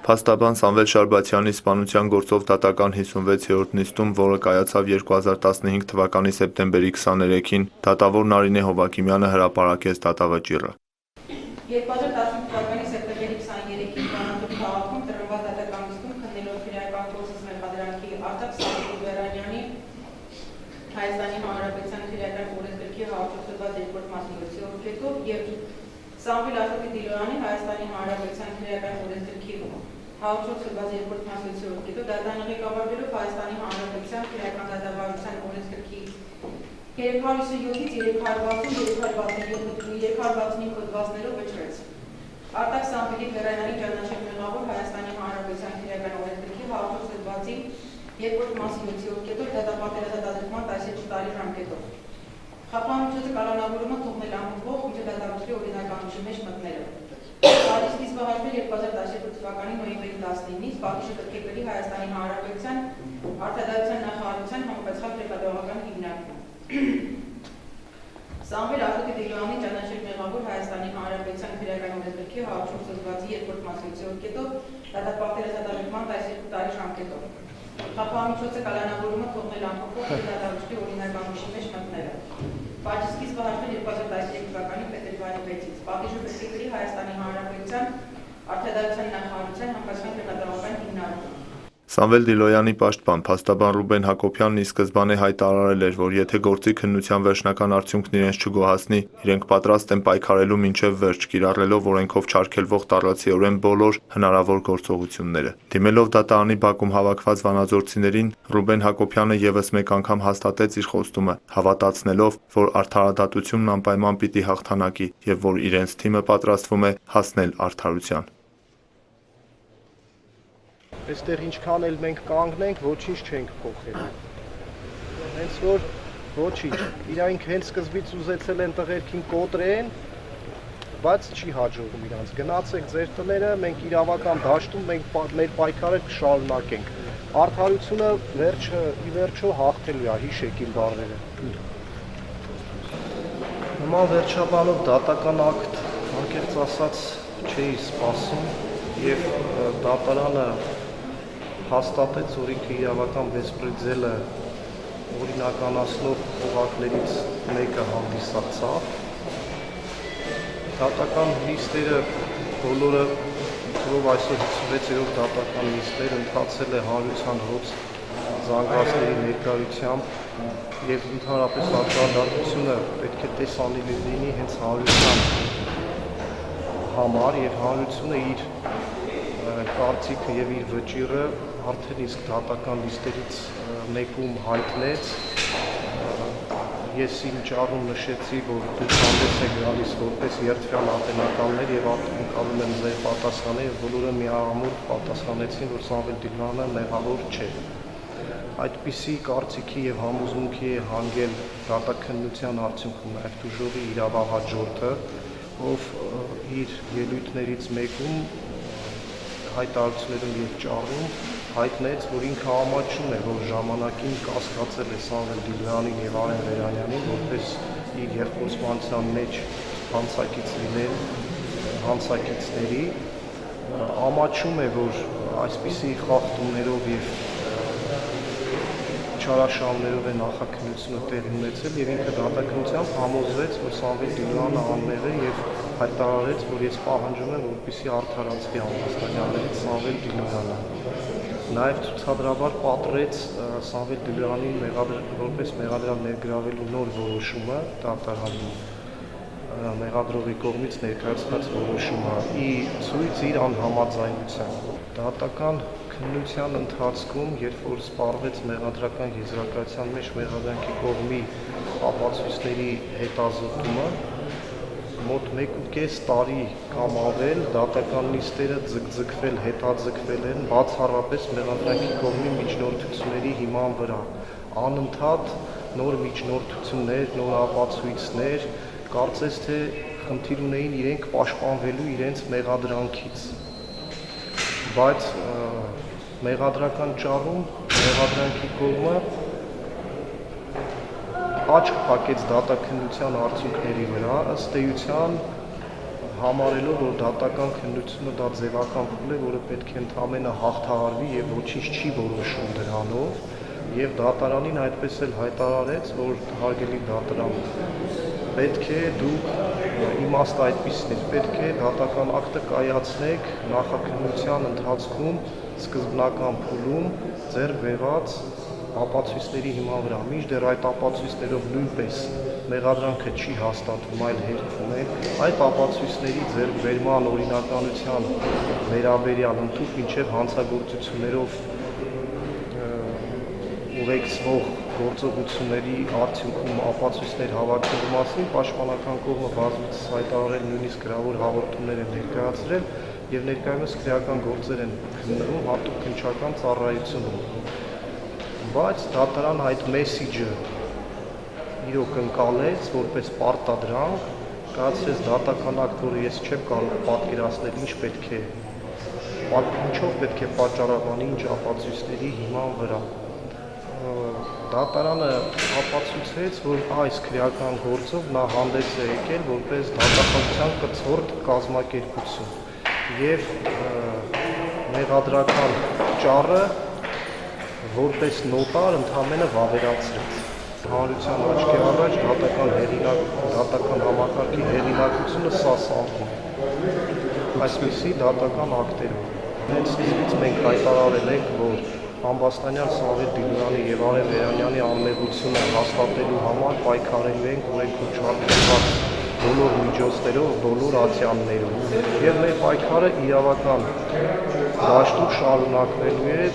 Փաստաբան Սամվել Շարբաթյանի սպանության գործով դատական 56-րդ նիստում, որը կայացավ 2015 թվականի սեպտեմբերի 23-ին, դատավոր Նարինե Հովակիմյանը հրապարակեց դատավճիռը։ 2015 թվականի սեպտեմբերի 23-ին Վանաձոր քաղաքում տրվված դատական նիստում քննելով քրեական գործից մեղադրանքի Արտակ Սամվելի Բերանյանի Հայաստանի Հանրապետության քրեական օրենսգրքի 182 երկրորդ մասի 7-րդ կետով եւ Սամվել Արտակի Դիլոյանի Հայաստանի Հանրապետության քրեական օրենսգրքի 182 երկրորդ մասի 7-րդ կետով դատարանի ղեկավարվելով Հայաստանի Հանրապետության քրեական դատավարության օրենսգրքի 357-ից 360, 365 հոդվածներով վճռեց։ Արտակ Սամվելի Բերանյանի ճանաչել մեղավոր Հայաստանի Հանրապետության քրեական օրենսգրքի 182-ի երկրորդ մասի 7-րդ կետով դատապատերազատազրկման 12 տարի ժամկետով։ Խափանմիջոցը կալանավորումը թողնել ամփոփող միջադատավորի օրինականության մեջ մտնելը։ Տարի սկիզբը հաշվել 2012 թվականի նոյեմբերի 19-ից պատիժը պետք է կրի Հայաստանի Հանրապետության արտադրության նախարարության համապատասխան պետական հիմնարկում։ Սամվել Արտակի Դիլոյանի ճանաչել մեղավոր Հայաստանի Հանրապետության քրեական օրենսգրքի 182-ի երկրորդ մասի 7-րդ կետով դատապատերազատազրկման 12 տարի ժամկետով։ Խափանմիջոցը կալանավորումը թողնել ամփոփող միջադատավորի օրինականության մեջ մտնելը։ Պատժի սկիզբը հաշվել 2013 թվականի փետրվարի 6-ից։ Պատիժը պետք է կրի Հայաստանի Հանրապետության արտադրության նախարարության համապատասխան պետական հիմնարկում։ Սամվել Դիլոյանի պաշտպան փաստաբան Ռուբեն Հակոբյանն ի սկզբանե հայտարարել էր, որ եթե գործի քննության վերջնական արդյունքն իրենց չգոհացնի, իրենք պատրաստ են պայքարելու մինչև վերջ, կիրառելով օրենքով չարգելվող տառացիորեն բոլոր հնարավոր գործողությունները։ Դիմելով դատարանի բակում հավաքված վանաձորցիներին, Ռուբեն Հակոբյանը ևս մեկ անգամ հաստատեց իր խոստումը, հավատացնելով, որ արդարադատությունն անպայման պիտի հաղթանակի եւ որ իրենց թիմը պատրաստվում է հասնել արդարության։ Այստեղ ինչքան էլ մենք կանգնենք, ոչինչ չենք փոխելու։ Հենց որ ոչինչ, իրանք հենց սկզբից ուզեցել են տղերքին կոտրեն, բայց չի հաջողվում իրանց։ Գնացեք ձեր տները, մենք իրավական դաշտում մենք մեր պայքարը կշարունակենք։ Արդարությունը ի վերջո հաղթելու է, հիշեք իմ բառերը։ Նման վերջաբանով դատական ակտ, անկեղծ ասած, չէի սպասում եւ դատարանը հաստատեց, որ ինքը իրավական բեսպրեդելը օրինականացնող օղակներից մեկը հանդիսացավ։ Դատական նիստերը բոլորը, որով այսօր 56-րդ դատական նիստեր ընթացել է հանրության հոծ զանգվածների ներկայությամբ եւ ընդհանրապես արդարադատությունը պետք է տեսանելի լինի հենց հանրության համար եւ հանրությունը իր կարծիքը եւ իր վճիռը արդեն իսկ դատական լիստերից մեկում հայտնեց։ Ես իմ ճառում նշեցի, որ դուք հանդես եք գալիս որպես երդվյալ ատենականներ եւ ակնկալում եմ ձեր պատասխանը եւ բոլորը միամուռ պատասխանեցին, որ Սամվել Դիլոյանը մեղավոր չէ։ Այդպիսի կարծիքի եւ համոզմունքի է հանգել դատաքննության արդյունքում նաեւ դժողի իրավահաջորդը, ով իր ելույթներից մեկում հայտարարություններում եւ ճառում հայտնեց, որ ինքը ամաչում է, որ ժամանակին կասկածել է Սամվել Դիլոյանին եւ Արեն Բերանյանին, որպես իր եղբորսմանության մեջ հանցակից լինեն հանցակիցների, ամաչում է, որ այսպիսի խախտումներով եւ չարաշահումներով է նախաքննությունը տեղի ունեցել եւ ինքը դատաքննությամբ համոզվեց, որ Սամվել Դիլոյանը անմեղ է եւ հայտարարեց, որ ես պահանջում եմ, որպեսզի արդարացվի Համաստանյաններից Սամվել Դիլոյանը։ Նաեւ ցուցադրաբար պատրեց Սամվել Դիլոյանին որպես մեղադրյալ ներգրավելու նոր որոշումը դատարանում մեղադրողի կողմից ներկայացված որոշումը ի ցույց իր անհամաձայնության։ Դատական քննության ընթացքում, երբ որ սպառվեց մեղադրական եզրակացության մեջ մեղադրանքի կողմի ապացույցների հետազոտումը, մոտ 1.5 տարի կամ ավել դատական նիստերը ձգձգվել, հետաձգվել են բացառապես մեղադրանքի կողմի միջնորդությունների հիման վրա։ Անընդհատ նոր միջնորդություններ, նոր ապացույցներ, կարծես թե խնդիր ունեին իրենք պաշտպանվելու իրենց մեղադրանքից։ Բայց մեղադրական ճառում մեղադրանքի կողմը աչք փակեց դատաքննության արդյունքների վրա, ըստ էության համարելով, որ դատական քննությունը դա ձևական փուլ է, որը պետք է ընդհանրապես հաղթահարվի եւ ոչինչ չի որոշում դրանով, եւ դատարանին այդպես էլ հայտարարեց, որ հարգելի դատարան, պետք է դուք իմաստը այդպիսին է, պետք է դատական ակտը կայացնեք նախաքննության ընթացքում սկզբնական փուլում ձեռք բերված ապացույցների հիման վրա, մինչդեռ այդ ապացույցներով նույնպես մեղադրանքը չի հաստատվում, այլ հերքվում է, այդ ապացույցների ձեռքբերման օրինականության վերաբերյալ ընդհանուր մինչև հանցագործություններով ուղեկցվող գործողությունների արդյունքում ապացույցներ հավաքելու մասին պաշտպանական կողմը բազմիցս հայտարարել, նույնիսկ գրավոր հաղորդումներ են ներկայացրել եւ ներկայումս քրեական գործեր են քննվում հատուկ քննչական ծառայությունում։ Բայց դատարան այդ մեսիջը իրոք ընկալեց որպես պարտադրանք, կայացրեց դատական ակտ, որը ես չեմ կարող պատկերացնել ինչ պետք է, ինչով պետք է պատճառաբանի, ինչ ապացույցների հիման վրա։ Դատարանը ապացուցեց, որ այս քրեական գործով նա հանդես է եկել որպես դատախազության կցորդ կազմակերպություն եւ մեղադրական ճառը որպես նոտար ընդհանրապես վավերացրեց։ Հանրության աչքի առաջ դատական համակարգի հեղինակությունը սասանվում է այսպիսի դատական ակտերով։ Հենց սկզբից մենք հայտարարել ենք, որ Ամբաստանյան Սամվել Դիլյանի եւ Արեն Վերանյանի անմեղությունը հաստատելու համար պայքարելու ենք օրենքով չափված բոլոր միջոցներով, բոլոր ատյաններով։ Եվ մեր պայքարը իրավական դաշտում շարունակվելու է,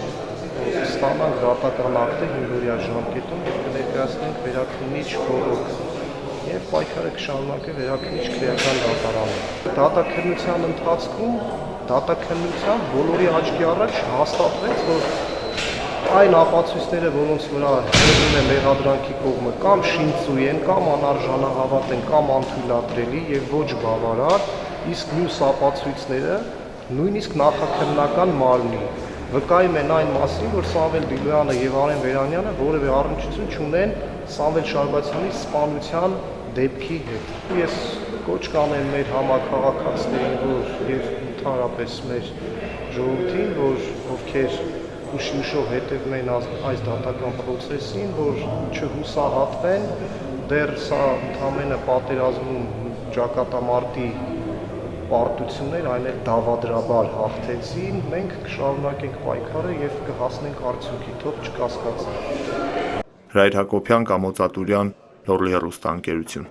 ստանանք դատական ակտը 5-օրյա ժամկետում եւ կներկայացնենք վերաքննիչ բողոք եւ պայքարը կշարունակի վերաքննիչ քրեական դատարանում։ Դատաքննության ընթացքում դատաքննության բոլորի աչքի առաջ հաստատվեց, որ այն ապացույցները, որոնց վրա հեղինում է մեղադրանքի կողմը, կամ շինծու են, կամ անարժանահավատ են, կամ անթույլատրելի եւ ոչ բավարար, իսկ մյուս ապացույցները նույնիսկ նախաքննական մարմնի վկայում են այն մասին, որ Սամվել Դիլյանը եւ Արեն Վերանյանը որևէ առնչություն չունեն Սամվել Շարբացյանի սպանության դեպքի հետ։ Ես կոչ կանեմ մեր համաքաղաքացիներին, որ եւ ընդհանրապես մեր ժողովրդին, որ ովքեր ուշ-ուշով հետևում են այս դատական process-ին, որ չհուսահատվեն, դեռ սա ընդհանրապես պատերազմում ճակատամարտի պարտություններ, այն էլ դավադրաբար հաղթեցին, մենք կշարունակենք պայքարը եւ կհասնենք արդյունքի, թող չկասկածեն։ Ռայր Հակոբյան, Կամո Ծատուրյան, Լոռի հեռուստաընկերություն։